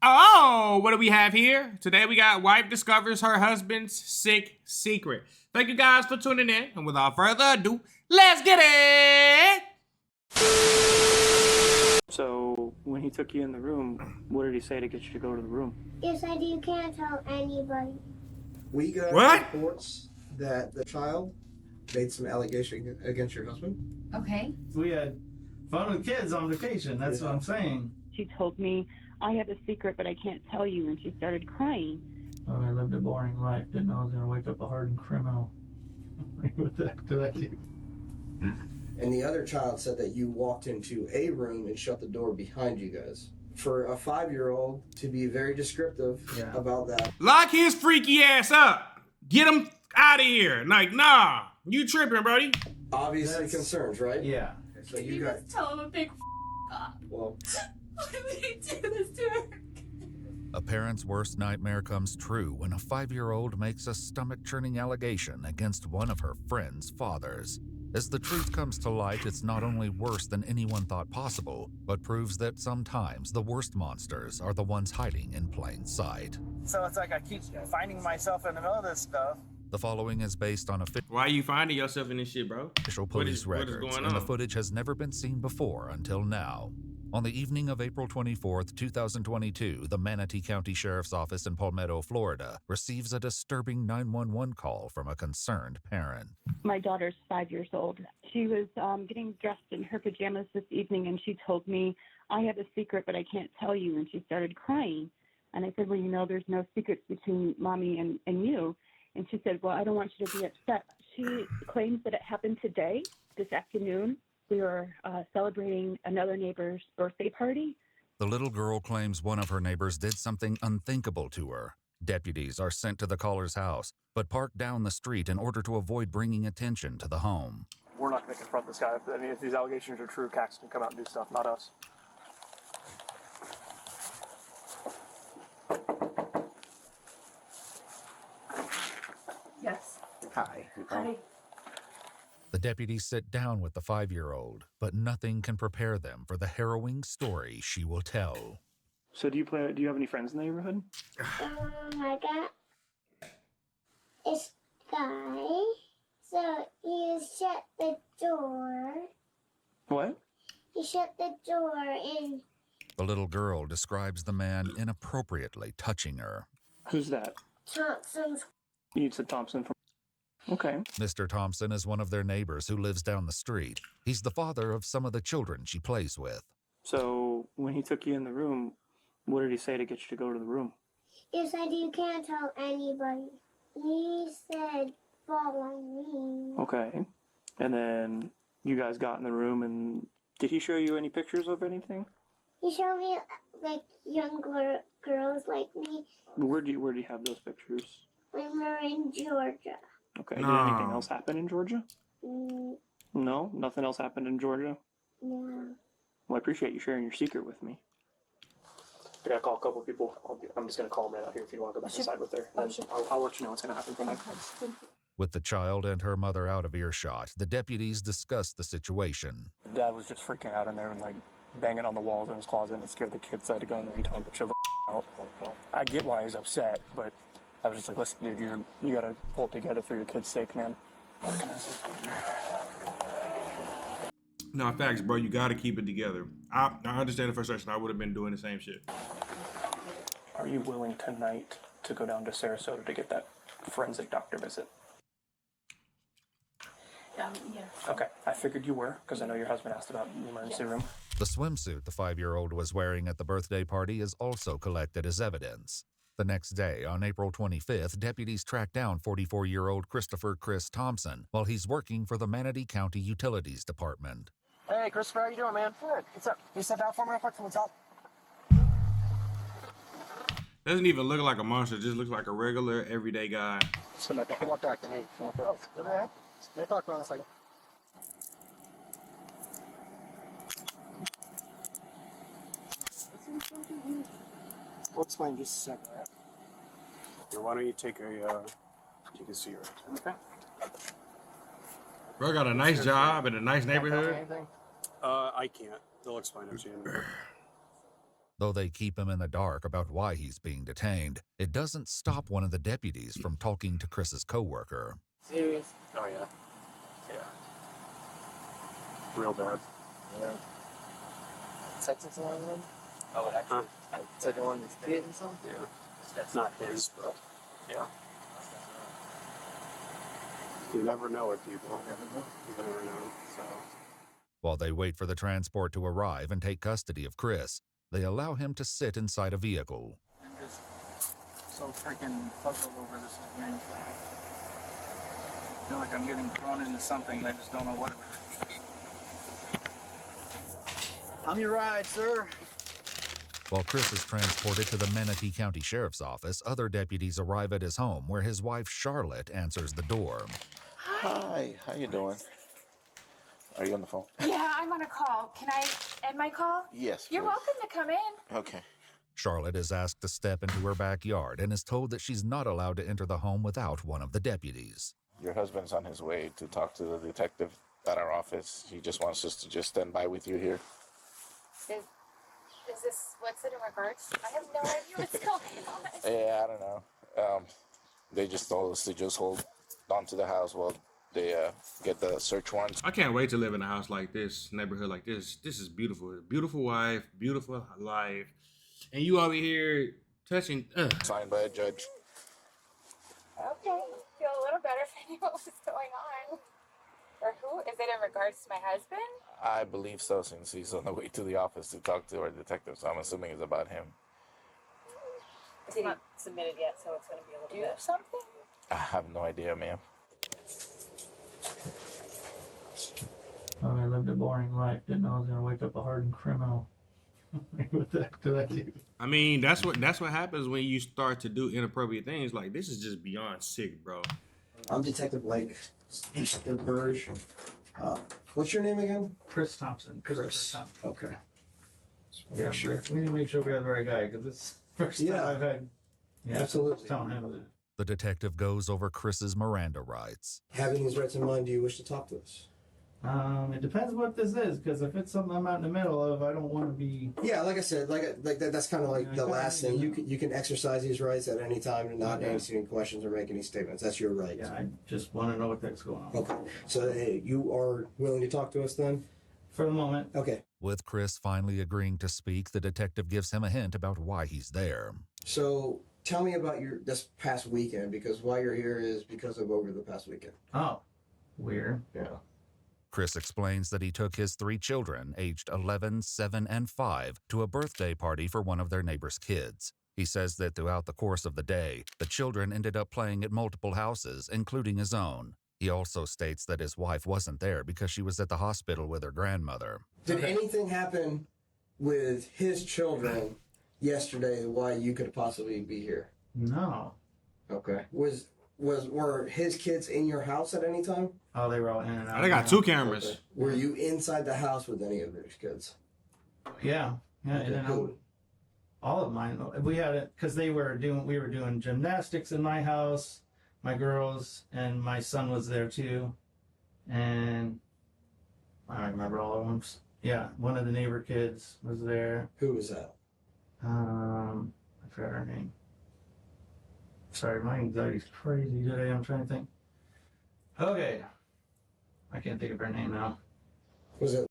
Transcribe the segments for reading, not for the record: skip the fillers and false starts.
Oh, what do we have here? Today we got wife discovers her husband's sick secret. Thank you guys for tuning in. And without further ado, let's get it! So, when he took you in the room, what did he say to get you to go to the room? He said you can't tell anybody. We got reports that the child made some allegation against your husband. Okay. We had fun with kids on vacation, that's what I'm saying. She told me, I have a secret, but I can't tell you, and she started crying. Well, I lived a boring life, didn't know I was going to wake up a hardened criminal. What the heck did I do? And the other child said that you walked into a room and shut the door behind you guys. For a 5-year-old to be very descriptive about that. Lock his freaky ass up. Get him out of here. Like, nah, you tripping, Brody. Obviously concerns, right? Yeah. Okay, so you got... Tell him a big up. Well... Why would he do this to her? A parent's worst nightmare comes true when a 5-year-old makes a stomach-churning allegation against one of her friend's fathers. As the truth comes to light, it's not only worse than anyone thought possible, but proves that sometimes the worst monsters are the ones hiding in plain sight. So it's like I keep finding myself in the middle of this stuff. The following is based on Why are you finding yourself in this shit, bro? official police records, and the footage has never been seen before until now. On the evening of April 24th, 2022, the Manatee County Sheriff's Office in Palmetto, Florida, receives a disturbing 911 call from a concerned parent. My daughter's 5 years old. She was getting dressed in her pajamas this evening, and she told me, I have a secret, but I can't tell you, and she started crying. And I said, well, you know, there's no secrets between mommy and you. And she said, well, I don't want you to be upset. She claims that it happened today, this afternoon. We were celebrating another neighbor's birthday party. The little girl claims one of her neighbors did something unthinkable to her. Deputies are sent to the caller's house, but park down the street in order to avoid bringing attention to the home. We're not going to confront this guy. I mean, if these allegations are true, CACs can come out and do stuff, not us. Yes. Hi. Hi. The deputies sit down with the 5-year-old, but nothing can prepare them for the harrowing story she will tell. So do you have any friends in the neighborhood? I got this guy. So he shut the door. What? He shut the door and... The little girl describes the man inappropriately touching her. Who's that? Thompson's... You said Thompson from... Okay. Mr. Thompson is one of their neighbors who lives down the street. He's the father of some of the children she plays with. So when he took you in the room, what did he say to get you to go to the room? He said you can't tell anybody. He said follow me. Okay. And then you guys got in the room, and did he show you any pictures of anything? He showed me like young girls like me Where do you have those pictures? when we were in Georgia. Okay. Did anything else happen in Georgia? Mm, No? Nothing else happened in Georgia? no. Well, I appreciate you sharing your secret with me. I gotta call a couple of people. I'm just gonna call them right out here if you want to go back inside with her. I'll let you know what's gonna happen from there. With the child and her mother out of earshot, the deputies discuss the situation. Dad was just freaking out in there and like banging on the walls in his closet, and it scared the kids. I had to go in there and tell him to chill the out. I get why he's upset, but I was just like, listen, dude, you gotta pull it together for your kid's sake, man. What can I say? No, facts, bro. You got to keep it together. I understand the frustration. I would have been doing the same shit. Are you willing tonight to go down to Sarasota to get that forensic doctor visit? Yeah. Okay, I figured you were, because I know your husband asked about the emergency room. The swimsuit the 5-year-old was wearing at the birthday party is also collected as evidence. The next day, on April 25th, deputies track down 44-year-old Christopher Chris Thompson while he's working for the Manatee County Utilities Department. Hey, Christopher, how you doing, man? Good. What's up? You step out for me real quick from the top? Doesn't even look like a monster. Just looks like a regular, everyday guy. So, like, walk back to me. Oh, good, man. We'll talk about it in a second. We'll explain just a second. Here, why don't you take a, you can see her. Okay. Bro got a nice job in a nice neighborhood. I can't. They'll explain it to you in a minute. Though they keep him in the dark about why he's being detained, it doesn't stop one of the deputies from talking to Chris's coworker. Serious? Oh, yeah. Yeah. Real bad. Yeah. Texting someone? Oh, actually. Second one is kid and something? Yeah. That's not his, but yeah. You never know with people. You never know. So. While they wait for the transport to arrive and take custody of Chris, they allow him to sit inside a vehicle. I'm just so freaking puzzled over this whole thing. I feel like I'm getting thrown into something and I just don't know what it is. I'm your ride, sir. While Chris is transported to the Manatee County Sheriff's Office, other deputies arrive at his home where his wife Charlotte answers the door. Hi, how you doing? Are you on the phone? Yeah, I'm on a call. Can I end my call? Yes, You're please. welcome to come in. Okay. Charlotte is asked to step into her backyard and is told that she's not allowed to enter the home without one of the deputies. Your husband's on his way to talk to the detective at our office. He just wants us to just stand by with you here. Is this, what's it in regards? I have no idea what's going on. Yeah, I don't know. They just told us to just hold on to the house while they get the search warrants. I can't wait to live in a house like this, neighborhood like this. This is beautiful. Beautiful wife, beautiful life. And you over here touching. Signed by a judge. Okay, feel a little better if I knew what was going on. Or who? Is it in regards to my husband? I believe so, since he's on the way to the office to talk to our detective, so I'm assuming it's about him. It's not submitted yet, so it's going to be a little bit. Do something? I have no idea, ma'am. Oh, I lived a boring life. Didn't know I was gonna wake up a hardened criminal. What the heck did I do? I mean, that's what happens when you start to do inappropriate things. Like, this is just beyond sick, bro. I'm Detective Blake, the Burge. What's your name again? Chris Thompson. Chris. Thompson. Okay. Yeah, sure. We need to make sure we have the right guy because it's the first time I've had. Yeah, Absolutely. Telling him that. The detective goes over Chris's Miranda rights. Having these rights in mind, do you wish to talk to us? It depends what this is, because if it's something I'm out in the middle of, I don't want to be. Yeah, like I said, like that. That's kind of like the last thing. You can exercise these rights at any time and not answer any questions or make any statements. That's your right. Yeah, I just want to know what the heck's going on. Okay. So hey, you are willing to talk to us then? For the moment. Okay. With Chris finally agreeing to speak, the detective gives him a hint about why he's there. So tell me about this past weekend, because why you're here is because of over the past weekend. Oh, weird. Yeah. Chris explains that he took his 3 children, aged 11, 7, and 5, to a birthday party for one of their neighbor's kids. He says that throughout the course of the day, the children ended up playing at multiple houses, including his own. He also states that his wife wasn't there because she was at the hospital with her grandmother. Did anything happen with his children yesterday why you could possibly be here? No. Okay. Were his kids in your house at any time? Oh, they were all in and out. They got 2 cameras. Okay. Were you inside the house with any of those kids? Yeah. Yeah. Okay, And cool. all of mine. We had it because we were doing gymnastics in my house. My girls and my son was there too, and I don't remember all of them. Yeah, one of the neighbor kids was there. Who was that? I forgot her name. Sorry, my anxiety's crazy today. I'm trying to think. Okay, I can't think of her name now. Was it?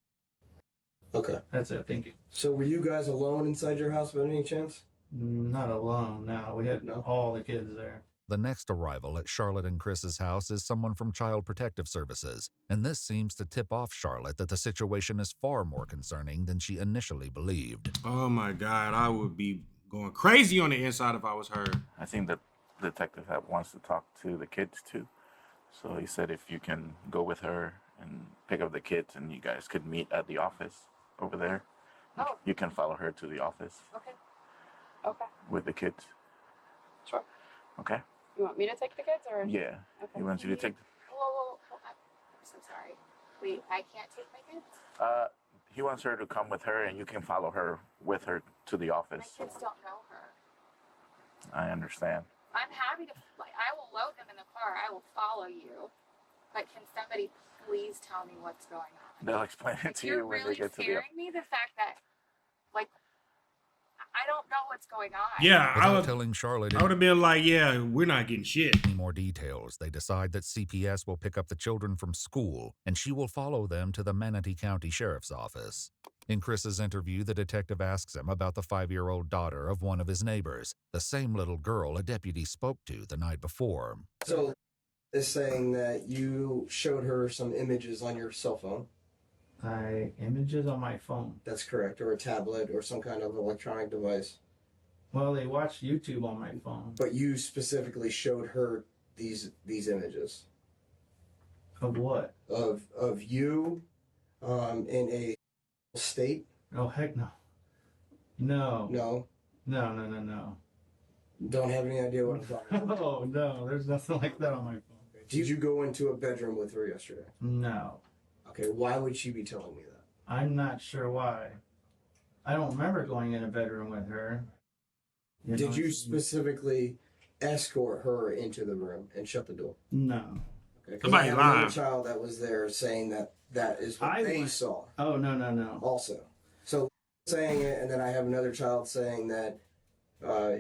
Okay. That's it. Thank you. So were you guys alone inside your house by any chance? Not alone. No, we had all the kids there. The next arrival at Charlotte and Chris's house is someone from Child Protective Services, and this seems to tip off Charlotte that the situation is far more concerning than she initially believed. Oh my God, I would be going crazy on the inside if I was her. I think the detective wants to talk to the kids too. So he said if you can go with her and pick up the kids and you guys could meet at the office over there. Oh. You can follow her to the office Okay. Okay. with the kids. Sure. Okay? You want me to take the kids or? Yeah. Okay. He wants you to take... Whoa. I'm so sorry. Wait, I can't take my kids? He wants her to come with her and you can follow her with her to the office. My kids don't know her. I understand. I'm happy to, I will load them in the car. I will follow you. But can somebody please tell me what's going on? They'll explain it to you You're when really they get to the... scaring me, the fact that, I don't know what's going on. Yeah, Without telling Charlotte I would have been like, yeah, we're not getting shit. any more details, they decide that CPS will pick up the children from school and she will follow them to the Manatee County Sheriff's Office. In Chris's interview, the detective asks him about the 5-year-old daughter of one of his neighbors, the same little girl a deputy spoke to the night before. So, is saying that you showed her some images on your cell phone. Images on my phone. That's correct, or a tablet, or some kind of electronic device. Well, they watch YouTube on my phone. But you specifically showed her these images. Of what? Of you, in a state. Oh heck no. No. No. No. Don't have any idea what I'm talking about. Oh no, there's nothing like that on my phone. Did you go into a bedroom with her yesterday? No. Okay, why would she be telling me that? I'm not sure why. I don't remember going in a bedroom with her. Did you specifically escort her into the room and shut the door? No. Okay, 'cause Somebody I have lying. another child that was there saying that is what they saw. Oh no. Also, so saying it, and then I have another child saying that.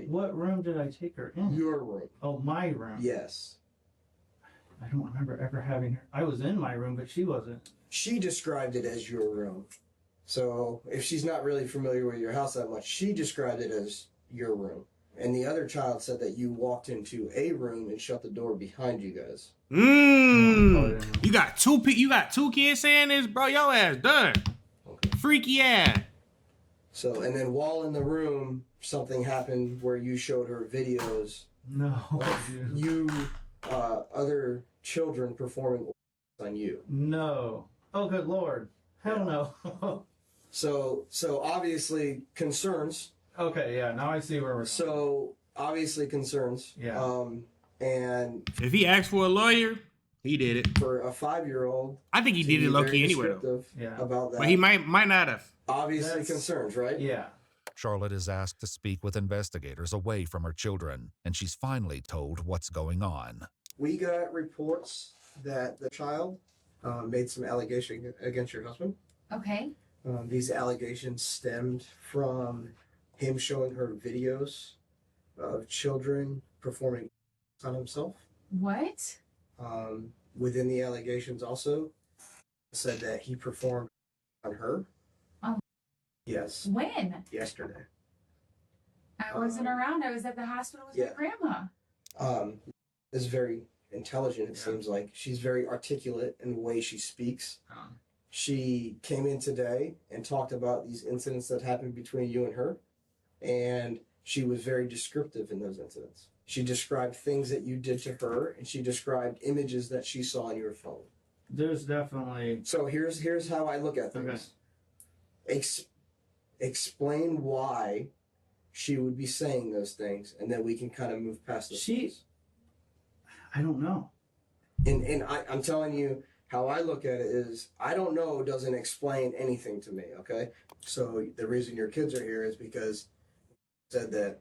What room did I take her in? Your room. Oh, my room. Yes. I don't remember ever having her. I was in my room, but she wasn't. She described it as your room. So if she's not really familiar with your house that much, she described it as your room. And the other child said that you walked into a room and shut the door behind you guys. You got two kids saying this, bro. Your ass done. Okay. Freaky ass. So, and then while in the room, something happened where you showed her videos of you, other children performing on you. No. Oh, good Lord. Hell no. So obviously concerns. Okay, yeah, now I see where we're... So, obviously concerns. Yeah. And... If he asked for a lawyer, he did it. For a 5-year-old... I think he did it low-key anyway, though. Yeah. About that. But he might not have. Obviously concerns, right? Yeah. Charlotte is asked to speak with investigators away from her children, and she's finally told what's going on. We got reports that the child made some allegation against your husband. Okay. These allegations stemmed from him showing her videos of children performing on himself. What? Within the allegations also said that he performed on her. Oh. Yes. When? Yesterday. I wasn't around. I was at the hospital with my grandma. Is very intelligent, it seems like. She's very articulate in the way she speaks. She came in today and talked about these incidents that happened between you and her, and she was very descriptive in those incidents. She described things that you did to her, and she described images that she saw on your phone. There's definitely... So here's how I look at things. Okay. Explain why she would be saying those things, and then we can kind of move past those things. I don't know. And I'm telling you, how I look at it is, I don't know doesn't explain anything to me, okay? So the reason your kids are here is because he said that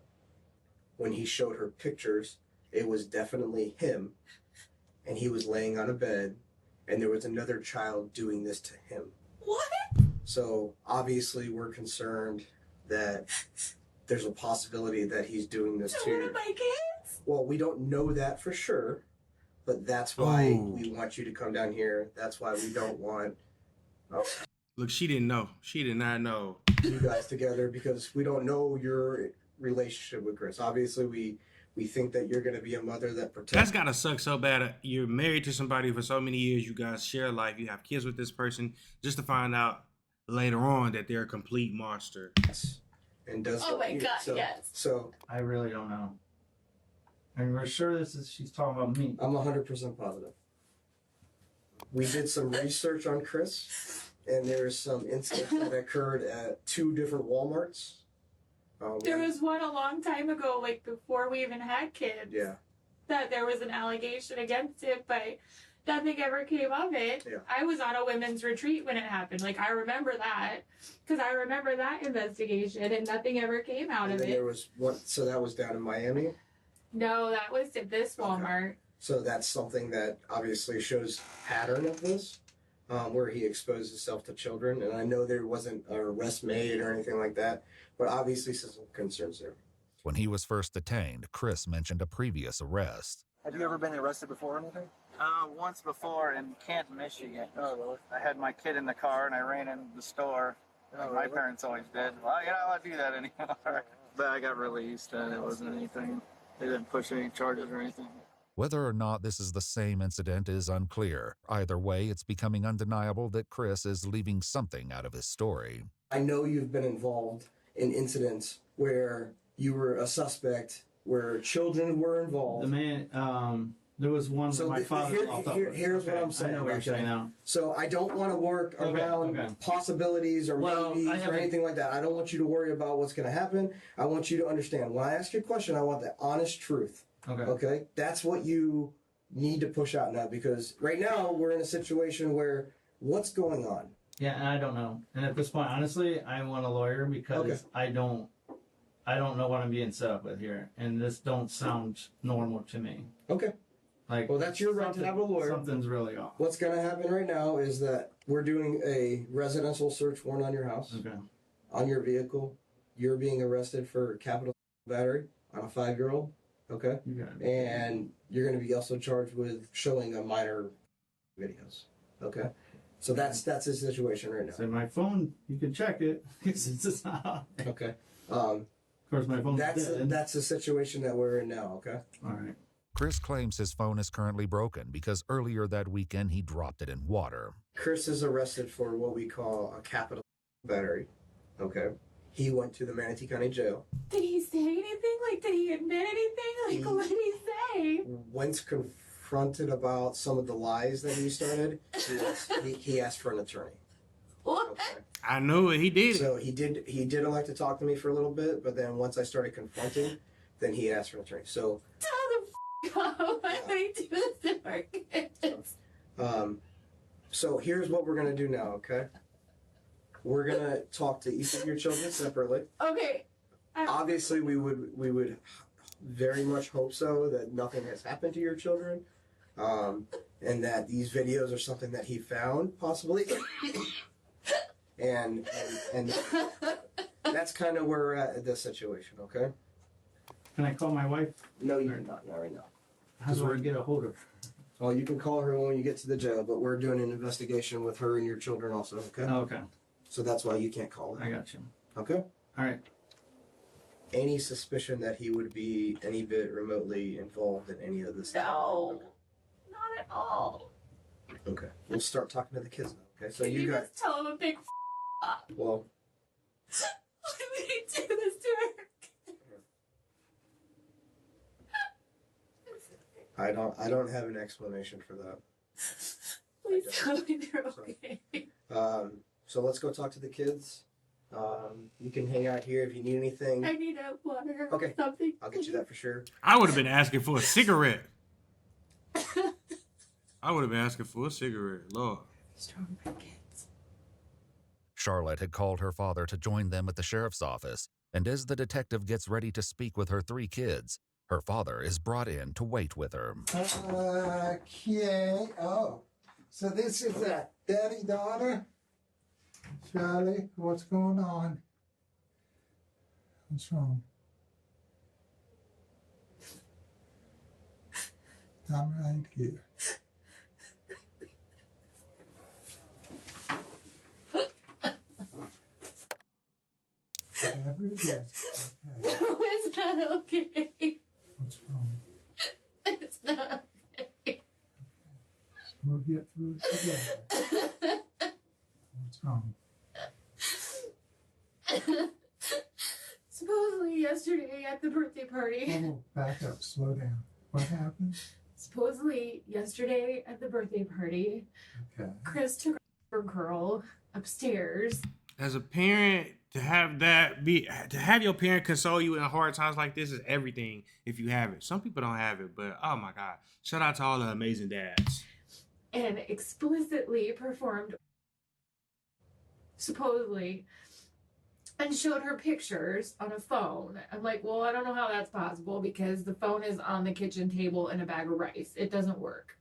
when he showed her pictures, it was definitely him, and he was laying on a bed, and there was another child doing this to him. What? So obviously we're concerned that there's a possibility that he's doing this to one of my kids? Well, we don't know that for sure, but that's why we want you to come down here. That's why we don't want Look, she didn't know. She did not know. You guys together because we don't know your relationship with Chris. Obviously, we think that you're going to be a mother that protects. That's gotta suck so bad. You're married to somebody for so many years. You guys share life. You have kids with this person, just to find out later on that they're a complete monster. And does Oh my God, yes. So I really don't know. And we're sure she's talking about me. I'm 100% positive. We did some research on Chris, and there's some incidents that occurred at 2 different Walmarts. There was one a long time ago, like before we even had kids. Yeah. That there was an allegation against it, but nothing ever came of it. Yeah. I was on a women's retreat when it happened. Like, I remember that. Because I remember that investigation, and nothing ever came out of it. There was one, so that was down in Miami? No, that was at this Walmart. So that's something that obviously shows pattern of this. where he exposed himself to children. And I know there wasn't an arrest made or anything like that, but obviously some concerns there. When he was first detained, Chris mentioned a previous arrest. Have you ever been arrested before or anything? Once before in Canton, Michigan. Oh, really? I had my kid in the car and I ran into the store. Like my parents always did. Well, you're not allowed to do that anymore. But I got released and it wasn't anything. They didn't push any charges or anything. Whether or not this is the same incident is unclear. Either way, it's becoming undeniable that Chris is leaving something out of his story. I know you've been involved in incidents where you were a suspect, where children were involved. The man, there was one So my father. here's what I'm saying. I know what you're saying now. So I don't want to work around possibilities or maybes or anything like that. I don't want you to worry about what's going to happen. I want you to understand. When I ask you a question, I want the honest truth. Okay? That's what you need to push out now, because right now we're in a situation where what's going on? Yeah, and I don't know. And at this point, honestly, I want a lawyer because I don't know what I'm being set up with here, and this don't sound normal to me. Okay. Like, well, that's your right to have a lawyer. Something's really off. What's going to happen right now is that we're doing a residential search warrant on your house, on your vehicle. You're being arrested for capital battery on a 5-year-old. Okay. And you're going to be also charged with showing a minor videos. Okay. So that's the situation right now. So my phone, you can check it. It's not on there. Okay. Of course, my phone's dead. That's the situation that we're in now. Okay. All right. Chris claims his phone is currently broken because earlier that weekend he dropped it in water. Chris is arrested for what we call a capital battery. Okay. He went to the Manatee County Jail. Did he say anything? Like, did he admit anything? Like, what did he say? Once confronted about some of the lies that he started, he asked for an attorney. What? Okay. I knew it. He did. So he did elect to talk to me for a little bit, but then once I started confronting, then he asked for an attorney. So Tell the why would he do this to our kids? So here's what we're gonna do now, okay? We're gonna talk to each of your children separately. Okay. Obviously, we would very much hope so that nothing has happened to your children, and that these videos are something that he found possibly, and that's kind of where we're at this situation. Okay. Can I call my wife? No, you're not right now. How do I get a hold of her? Well, you can call her when you get to the jail, but we're doing an investigation with her and your children also. Okay. Okay. So that's why you can't call her. I got you. Okay. All right. Any suspicion that he would be any bit remotely involved in any of this? No, not at all. Okay. We'll start talking to the kids now. Okay. So Can you got. just tell him a big up? Well. Why would he do this to her? I don't have an explanation for that. Please tell me they're okay. So let's go talk to the kids. You can hang out here if you need anything. I need a water or Okay. something. I'll get you that for sure. I would have been asking for a cigarette. I would have been asking for a cigarette, Lord. Strong kids. Charlotte had called her father to join them at the sheriff's office, and as the detective gets ready to speak with her 3 kids, her father is brought in to wait with her. Okay. Oh, so this is a daddy-daughter? Charlie, what's going on? What's wrong? I'm right here. Whatever it is. Okay. No, it's not okay. What's wrong? It's not okay. We'll get through it together. What's wrong? Supposedly yesterday at the birthday party. Oh, back up, slow down. What happened? Supposedly yesterday at the birthday party, Okay. Chris took her girl upstairs. As a parent, to have your parent console you in hard times like this is everything if you have it. Some people don't have it, but oh my God. Shout out to all the amazing dads. And explicitly performed, supposedly, and showed her pictures on a phone. I'm like, well, I don't know how that's possible because the phone is on the kitchen table in a bag of rice. It doesn't work.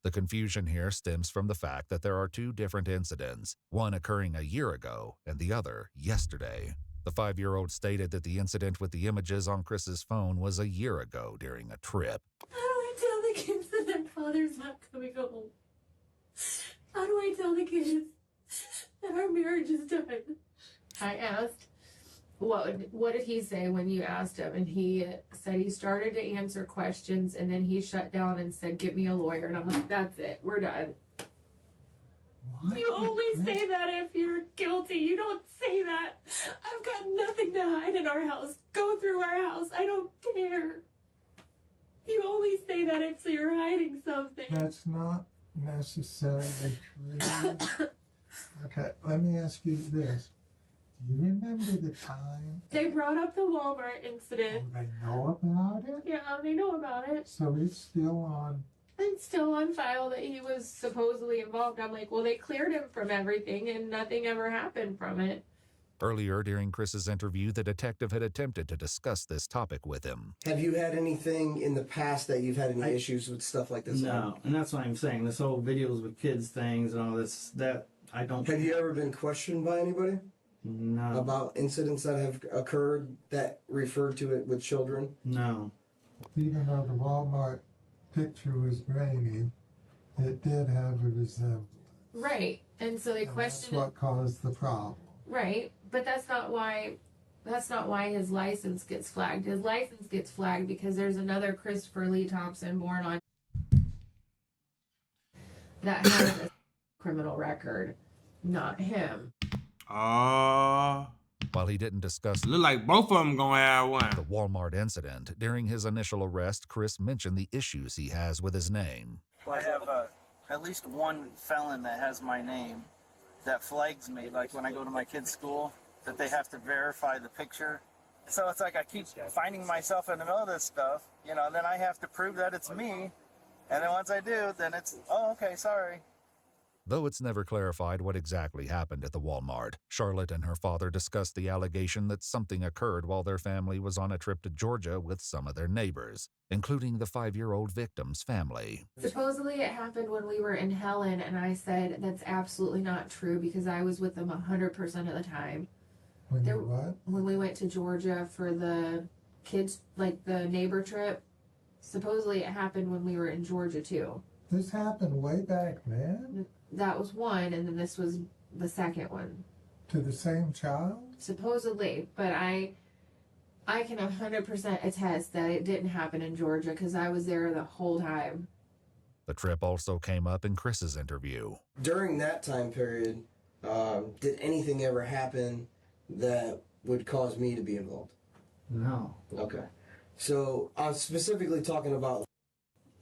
The confusion here stems from the fact that there are two different incidents, one occurring a year ago and the other yesterday. The 5-year-old stated that the incident with the images on Chris's phone was a year ago during a trip. How do I tell the kids that their father's not coming home? How do I tell the kids that our marriage is done? I asked, what did he say when you asked him? And he said he started to answer questions and then he shut down and said, get me a lawyer. And I'm like, that's it, we're done. What? You only say that if you're guilty. You don't say that. I've got nothing to hide in our house. Go through our house. I don't care. You only say that if you're hiding something. That's not necessarily true. Okay, let me ask you this. Do you remember the time? They brought up the Walmart incident. Oh, they know about it? Yeah, they know about it. So it's still on. It's still on file that he was supposedly involved. I'm like, well, they cleared him from everything and nothing ever happened from it. Earlier during Chris's interview, the detective had attempted to discuss this topic with him. Have you had anything in the past that you've had any issues with stuff like this? No, and that's what I'm saying. This whole videos with kids things and all this, that I don't... Have you ever been questioned by anybody? No. About incidents that have occurred that referred to it with children? No. Even though the Walmart picture was grainy, it did have a resemblance. Right. And so they questioned That's what caused the problem. Right. But that's not why his license gets flagged. His license gets flagged because there's another Christopher Lee Thompson born on that has a criminal record, not him. While he didn't discuss... Look like both of them gonna have one. The Walmart incident, during his initial arrest, Chris mentioned the issues he has with his name. I have at least one felon that has my name that flags me, like when I go to my kids' school, that they have to verify the picture. So it's like I keep finding myself in the middle of this stuff, you know, and then I have to prove that it's me. And then once I do, then it's, oh, okay, sorry. Though it's never clarified what exactly happened at the Walmart, Charlotte and her father discussed the allegation that something occurred while their family was on a trip to Georgia with some of their neighbors, including the 5-year-old victim's family. Supposedly it happened when we were in Helen, and I said that's absolutely not true because I was with them 100% of the time. When we went to Georgia for the kids, like the neighbor trip, supposedly it happened when we were in Georgia too. This happened way back then? That was one, and then this was the second one. To the same child? Supposedly, but I can 100% attest that it didn't happen in Georgia because I was there the whole time. The trip also came up in Chris's interview. During that time period, did anything ever happen that would cause me to be involved? No. Okay. So I'm specifically talking about...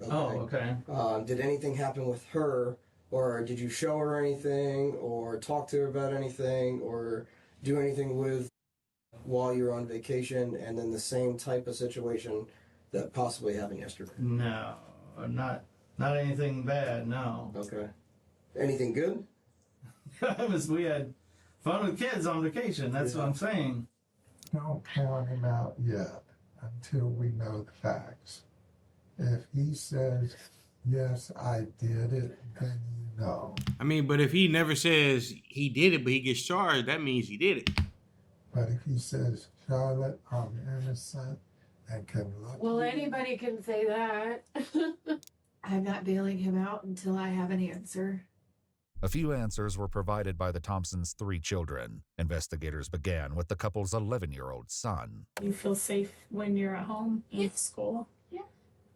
Okay. Did anything happen with her, or did you show her anything, or talk to her about anything, or do anything with while you were on vacation, and then the same type of situation that possibly happened yesterday? No, not anything bad, no. Okay. Anything good? We had fun with kids on vacation, that's what I'm saying. Don't count him out yet until we know the facts. If he says, yes, I did it, then you know. I mean, but if he never says he did it, but he gets charged, that means he did it. But if he says, Charlotte, I'm innocent and can look... Well, anybody can say that. I'm not bailing him out until I have an answer. A few answers were provided by the Thompsons' 3 children. Investigators began with the couple's 11-year-old son. You feel safe when you're at home in school? Yeah.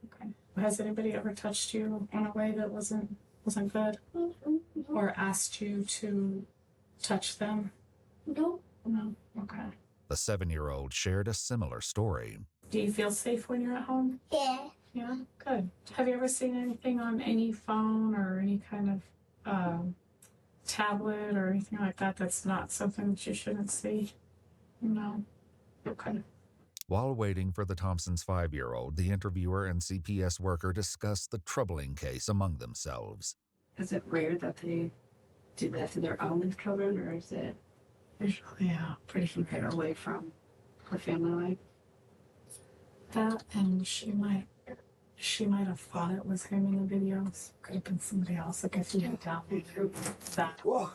Okay. Has anybody ever touched you in a way that wasn't good? Or asked you to touch them? No. No. Okay. The 7-year-old shared a similar story. Do you feel safe when you're at home? Yeah. Yeah? Good. Have you ever seen anything on any phone or any kind of tablet or anything like that that's not something that you shouldn't see? No. Okay. While waiting for the Thompsons' 5-year-old, the interviewer and CPS worker discussed the troubling case among themselves. Is it rare that they do that to their own children, or is it usually pretty far away from her family life? That, and she might she might have thought it was him in the videos. Could have been somebody else. Like if you had downloaded that. Whoa.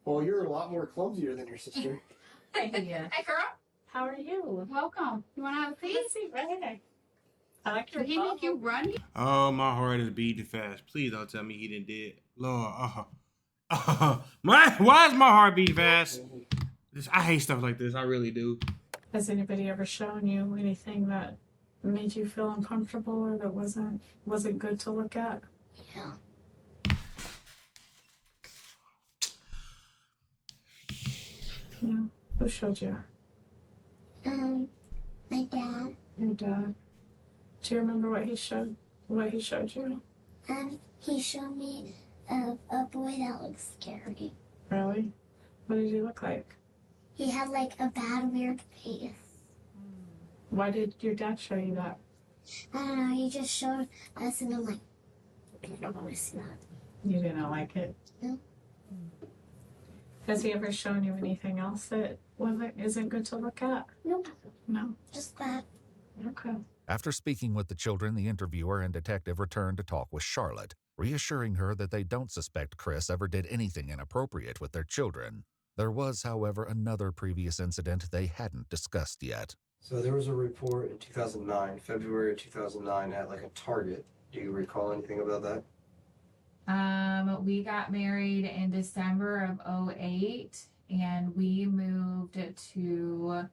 Well, you're a lot more clumsier than your sister. Hey, girl. How are you? Welcome. You want to have a seat? Right here. I like your Did he make you run? Oh, my heart is beating fast. Please don't tell me he didn't did. Lord, why is my heart beating fast? I hate stuff like this. I really do. Has anybody ever shown you anything that made you feel uncomfortable or that wasn't good to look at? Yeah. Yeah. Who showed you? My dad. Your dad. Do you remember what he showed you? He showed me a boy that looks scary. Really? What did he look like? He had like a bad, weird face. Why did your dad show you that? I don't know. He just showed us, and I'm like, I don't want to see that. You didn't like it? No. Has he ever shown you anything else that isn't good to look at? Nope. No. Just that. Okay. After speaking with the children, the interviewer and detective returned to talk with Charlotte, reassuring her that they don't suspect Chris ever did anything inappropriate with their children. There was, however, another previous incident they hadn't discussed yet. So there was a report in 2009, February of 2009, at like a Target. Do you recall anything about that? We got married in December of 08, and we moved to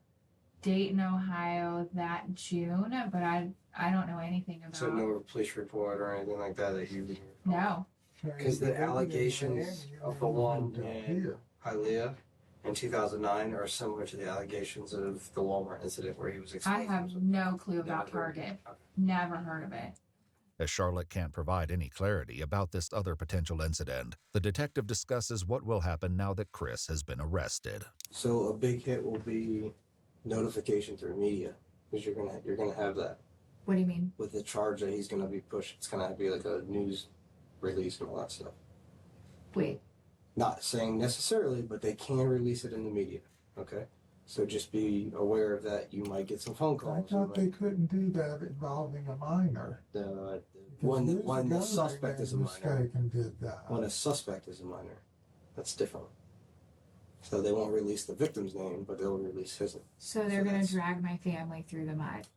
Dayton, Ohio that June, but I don't know anything about. So no police report or anything like that you. No. Because the allegations of the one in Hialeah in 2009 are similar to the allegations of the Walmart incident where he was I exposed. have no clue about Target. Never heard of it. As Charlotte can't provide any clarity about this other potential incident, the detective discusses what will happen now that Chris has been arrested. So a big hit will be notification through media, because you're gonna have that. What do you mean? With the charge that he's gonna be pushed, it's gonna be like a news release and all that stuff. Wait. Not saying necessarily, but they can release it in the media. Okay, so just be aware of that. You might get some phone I calls. thought they couldn't do that involving a minor. When the Because suspect is a minor. mistaken did that. When a suspect is a minor, that's different. So they won't release the victim's name, but they'll release his name. So they're going to drag my family through the mud.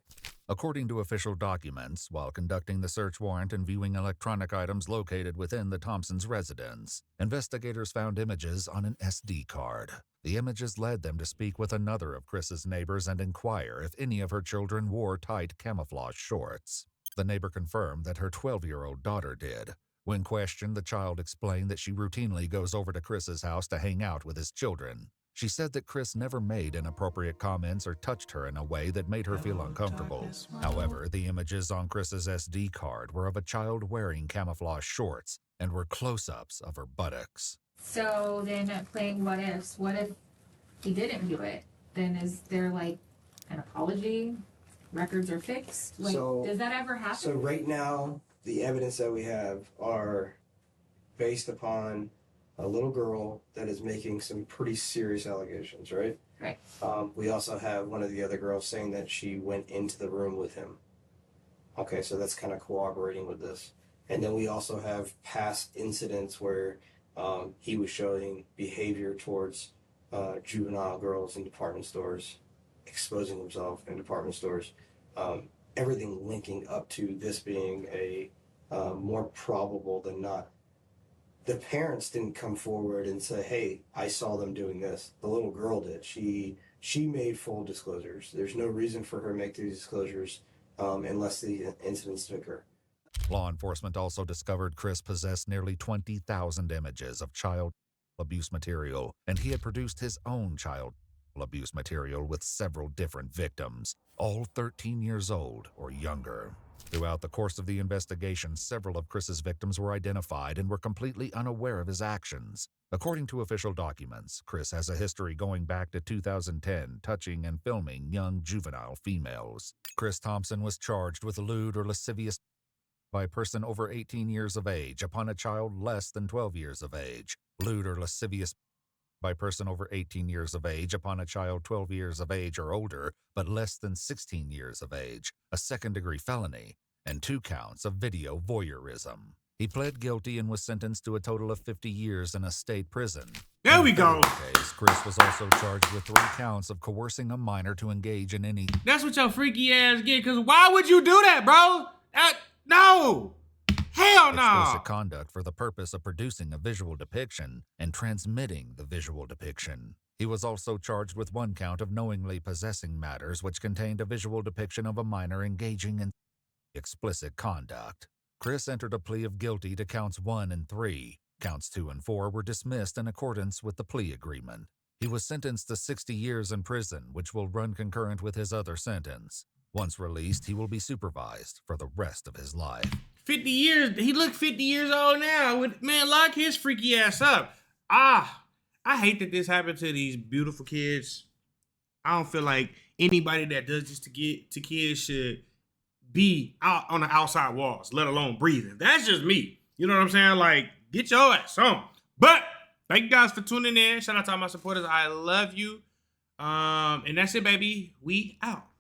According to official documents, while conducting the search warrant and viewing electronic items located within the Thompsons' residence, investigators found images on an SD card. The images led them to speak with another of Chris's neighbors and inquire if any of her children wore tight camouflage shorts. The neighbor confirmed that her 12-year-old daughter did. When questioned, the child explained that she routinely goes over to Chris's house to hang out with his children. She said that Chris never made inappropriate comments or touched her in a way that made her feel uncomfortable. However, the images on Chris's SD card were of a child wearing camouflage shorts and were close-ups of her buttocks. So then playing what ifs. What if he didn't do it? Then is there like an apology? Records are fixed? Like, does that ever happen? So right now, the evidence that we have are based upon a little girl that is making some pretty serious allegations, right? Right. We also have one of the other girls saying that she went into the room with him. Okay, so that's kind of cooperating with this. And then we also have past incidents where he was showing behavior towards juvenile girls in department stores, exposing himself in department stores. Everything linking up to this being a more probable than not. The parents didn't come forward and say, hey, I saw them doing this. The little girl did. She made full disclosures. There's no reason for her to make these disclosures unless the incidents took her. Law enforcement also discovered Chris possessed nearly 20,000 images of child abuse material, and he had produced his own child abuse material with several different victims, all 13 years old or younger. Throughout the course of the investigation, several of Chris's victims were identified and were completely unaware of his actions. According to official documents, Chris has a history going back to 2010, touching and filming young juvenile females. Chris Thompson was charged with lewd or lascivious by a person over 18 years of age upon a child less than 12 years of age, lewd or lascivious by a person over 18 years of age upon a child 12 years of age or older, but less than 16 years of age, a second-degree felony, and 2 counts of video voyeurism. He pled guilty and was sentenced to a total of 50 years in a state prison. There In we the go. federal case, Chris was also charged with 3 counts of coercing a minor to engage in any... That's what your freaky ass get, because why would you do that, bro? No. Hell no. explicit conduct for the purpose of producing a visual depiction and transmitting the visual depiction. He was also charged with 1 count of knowingly possessing matters which contained a visual depiction of a minor engaging in explicit conduct. Chris entered a plea of guilty to counts 1 and 3. Counts 2 and 4 were dismissed in accordance with the plea agreement. He was sentenced to 60 years in prison, which will run concurrent with his other sentence. Once released, he will be supervised for the rest of his life. 50 years. He look 50 years old now. Man, lock his freaky ass up. I hate that this happened to these beautiful kids. I don't feel like anybody that does this to kids should be out on the outside walls, let alone breathing. That's just me. You know what I'm saying? Like, get your ass on. But thank you guys for tuning in. Shout out to all my supporters. I love you. And that's it, baby. We out.